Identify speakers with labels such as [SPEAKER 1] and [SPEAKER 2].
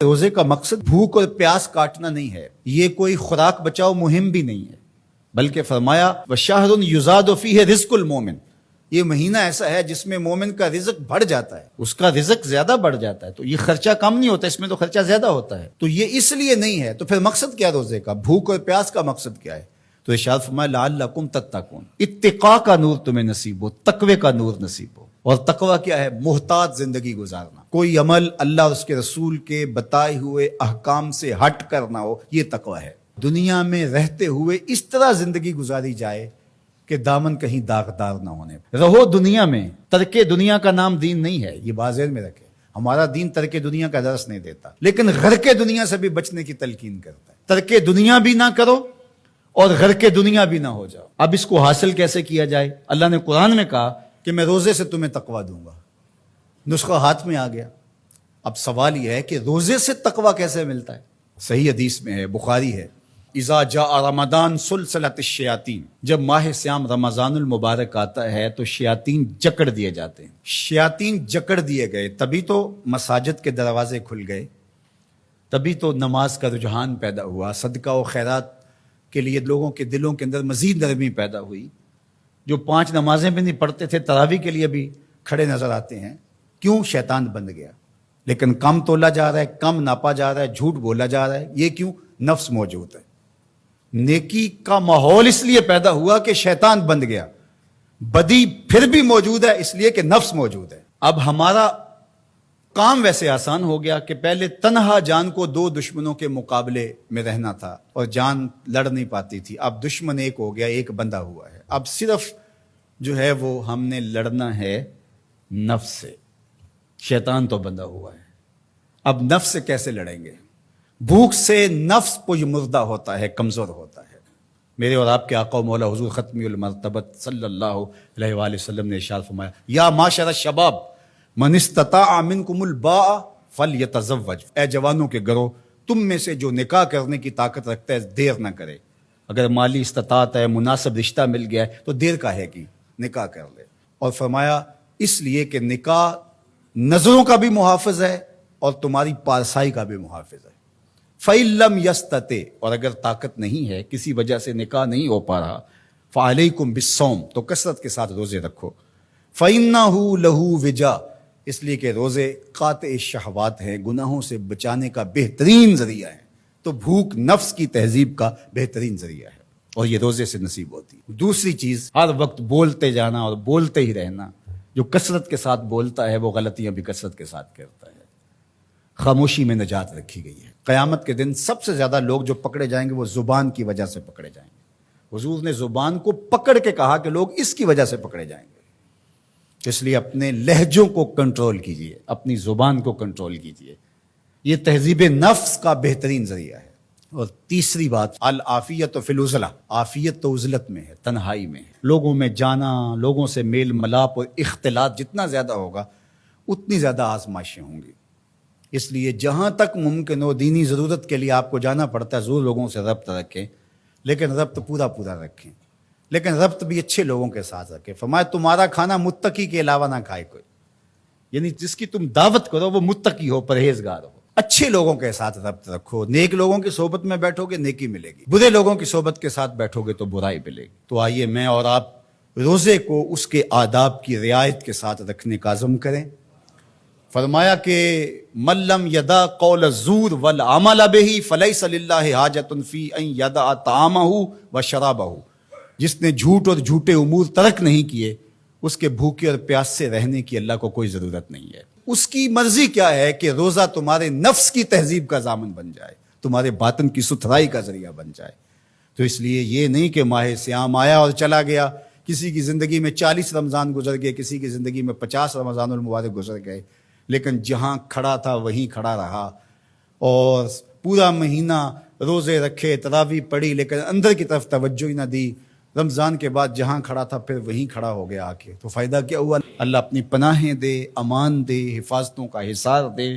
[SPEAKER 1] روزے کا مقصد بھوک اور پیاس کاٹنا نہیں ہے، یہ کوئی خوراک بچاؤ مہم بھی نہیں ہے، بلکہ فرمایا وَشَهْرٌ يُزَادُ فِيهِ رِزْقُ الْمُؤْمِنِ، یہ مہینہ ایسا ہے جس میں مومن کا رزق بڑھ جاتا ہے، اس کا رزق زیادہ بڑھ جاتا ہے، تو یہ خرچہ کم نہیں ہوتا، اس میں تو خرچہ زیادہ ہوتا ہے، تو یہ اس لیے نہیں ہے۔ تو پھر مقصد کیا روزے کا؟ بھوک اور پیاس کا مقصد کیا ہے؟ تو ارشاد فرمایا لعلکم تتقون، اتقاء کا نور تمہیں نصیب ہو، تقوی کا نور نصیب ہو۔ اور تقوی کیا ہے؟ محتاط زندگی گزارنا، کوئی عمل اللہ اور اس کے رسول کے بتائے ہوئے احکام سے ہٹ کر نہ ہو، یہ تقوی ہے۔ دنیا میں رہتے ہوئے اس طرح زندگی گزاری جائے کہ دامن کہیں داغدار نہ ہونے۔ رہو دنیا میں، ترک دنیا کا نام دین نہیں ہے، یہ بات ذہن میں رکھے۔ ہمارا دین ترک دنیا کا درس نہیں دیتا، لیکن غرق دنیا سے بھی بچنے کی تلقین کرتا ہے۔ ترک دنیا بھی نہ کرو اور غرق دنیا بھی نہ ہو جاؤ۔ اب اس کو حاصل کیسے کیا جائے؟ اللہ نے قرآن میں کہا کہ میں روزے سے تمہیں تقوی دوں گا، نسخہ ہاتھ میں آ گیا۔ اب سوال یہ ہے کہ روزے سے تقوی کیسے ملتا ہے؟ صحیح حدیث میں ہے، بخاری ہے، اذا جاء رمضان سلسلت الشیاطین، جب ماہ سیام رمضان المبارک آتا ہے تو شیاطین جکڑ دیے جاتے ہیں۔ شیاطین جکڑ دیے گئے، تبھی تو مساجد کے دروازے کھل گئے، تبھی تو نماز کا رجحان پیدا ہوا، صدقہ و خیرات کے لیے لوگوں کے دلوں کے اندر مزید نرمی پیدا ہوئی۔ جو 5 نمازیں بھی نہیں پڑھتے تھے تراویح کے لیے بھی کھڑے نظر آتے ہیں۔ کیوں؟ شیطان بند گیا۔ لیکن کم تولا جا رہا ہے، کم ناپا جا رہا ہے، جھوٹ بولا جا رہا ہے، یہ کیوں؟ نفس موجود ہے۔ نیکی کا ماحول اس لیے پیدا ہوا کہ شیطان بند گیا، بدی پھر بھی موجود ہے اس لیے کہ نفس موجود ہے۔ اب ہمارا کام ویسے آسان ہو گیا کہ پہلے تنہا جان کو 2 دشمنوں کے مقابلے میں رہنا تھا اور جان لڑ نہیں پاتی تھی، اب دشمن ایک ہو گیا، ایک بندہ ہوا ہے۔ اب صرف جو ہے وہ ہم نے لڑنا ہے نفس سے، شیطان تو بندہ ہوا ہے۔ اب نفس سے کیسے لڑیں گے؟ بھوک سے نفس پج مردہ ہوتا ہے، کمزور ہوتا ہے۔ میرے اور آپ کے آقا و مولا حضور ختمی المرتبت صلی اللہ علیہ وآلہ وسلم نے ارشاد فرمایا یا معاشر الشباب من استطاع منکم الباء فلیتزوج، اے جوانوں کے گروہ، تم میں سے جو نکاح کرنے کی طاقت رکھتا ہے دیر نہ کرے۔ اگر مالی استطاعت ہے، مناسب رشتہ مل گیا ہے تو دیر کا ہے کہ نکاح کر لے۔ اور فرمایا اس لیے کہ نکاح نظروں کا بھی محافظ ہے اور تمہاری پارسائی کا بھی محافظ ہے۔ فَإِن لَّمْ يَسْتَطِعْ، اور اگر طاقت نہیں ہے، کسی وجہ سے نکاح نہیں ہو پا رہا، فَعَلَيْكُمْ بِالصَّوْمِ، تو کثرت کے ساتھ روزے رکھو۔ فَإِنَّهُ لَهُ وِجَاء، اس لیے کہ روزے قاطع شہوات ہیں، گناہوں سے بچانے کا بہترین ذریعہ ہے۔ تو بھوک نفس کی تہذیب کا بہترین ذریعہ ہے اور یہ روزے سے نصیب ہوتی ہے۔ دوسری چیز، ہر وقت بولتے جانا اور بولتے ہی رہنا۔ جو کثرت کے ساتھ بولتا ہے وہ غلطیاں بھی کثرت کے ساتھ کرتا ہے۔ خاموشی میں نجات رکھی گئی ہے۔ قیامت کے دن سب سے زیادہ لوگ جو پکڑے جائیں گے وہ زبان کی وجہ سے پکڑے جائیں گے۔ حضور نے زبان کو پکڑ کے کہا کہ لوگ اس کی وجہ سے پکڑے جائیں گے، اس لیے اپنے لہجوں کو کنٹرول کیجئے، اپنی زبان کو کنٹرول کیجئے۔ یہ تہذیب نفس کا بہترین ذریعہ ہے۔ اور تیسری بات، العافیت فی العزلہ، عافیت تو عزلت میں ہے، تنہائی میں ہے۔ لوگوں میں جانا، لوگوں سے میل ملاپ اور اختلاط جتنا زیادہ ہوگا اتنی زیادہ آزمائشیں ہوں گی۔ اس لیے جہاں تک ممکن ہو دینی ضرورت کے لیے آپ کو جانا پڑتا ہے، ضرور لوگوں سے ربط رکھیں، لیکن ربط پورا رکھیں، لیکن ربط بھی اچھے لوگوں کے ساتھ رکھیں۔ فرمایا تمہارا کھانا متقی کے علاوہ نہ کھائے کوئی، یعنی جس کی تم دعوت کرو وہ متقی ہو، پرہیزگار ہو۔ اچھے لوگوں کے ساتھ ربط رکھو، نیک لوگوں کی صحبت میں بیٹھو گے نیکی ملے گی، برے لوگوں کی صحبت کے ساتھ بیٹھو گے تو برائی ملے گی۔ تو آئیے میں اور آپ روزے کو اس کے آداب کی رعایت کے ساتھ رکھنے کا عزم کریں۔ فرمایا کہ من لم یدع قول الزور والعمل به فلیس للہ حاجۃ فی ان یدع طعامہ وشرابہ، جس نے جھوٹ اور جھوٹے امور ترک نہیں کیے اس کے بھوکے اور پیاس سے رہنے کی اللہ کو کوئی ضرورت نہیں ہے۔ اس کی مرضی کیا ہے کہ روزہ تمہارے نفس کی تہذیب کا ضامن بن جائے، تمہارے باطن کی ستھرائی کا ذریعہ بن جائے۔ تو اس لیے یہ نہیں کہ ماہ سیام آیا اور چلا گیا، کسی کی زندگی میں 40 رمضان گزر گئے، کسی کی زندگی میں 50 رمضان المبارک گزر گئے، لیکن جہاں کھڑا تھا وہیں کھڑا رہا اور پورا مہینہ روزے رکھے، تراویح پڑھی، لیکن اندر کی طرف توجہ ہی نہ دی۔ رمضان کے بعد جہاں کھڑا تھا پھر وہیں کھڑا ہو گیا آ کے، تو فائدہ کیا ہوا؟ اللہ اپنی پناہیں دے، امان دے، حفاظتوں کا حصار دے۔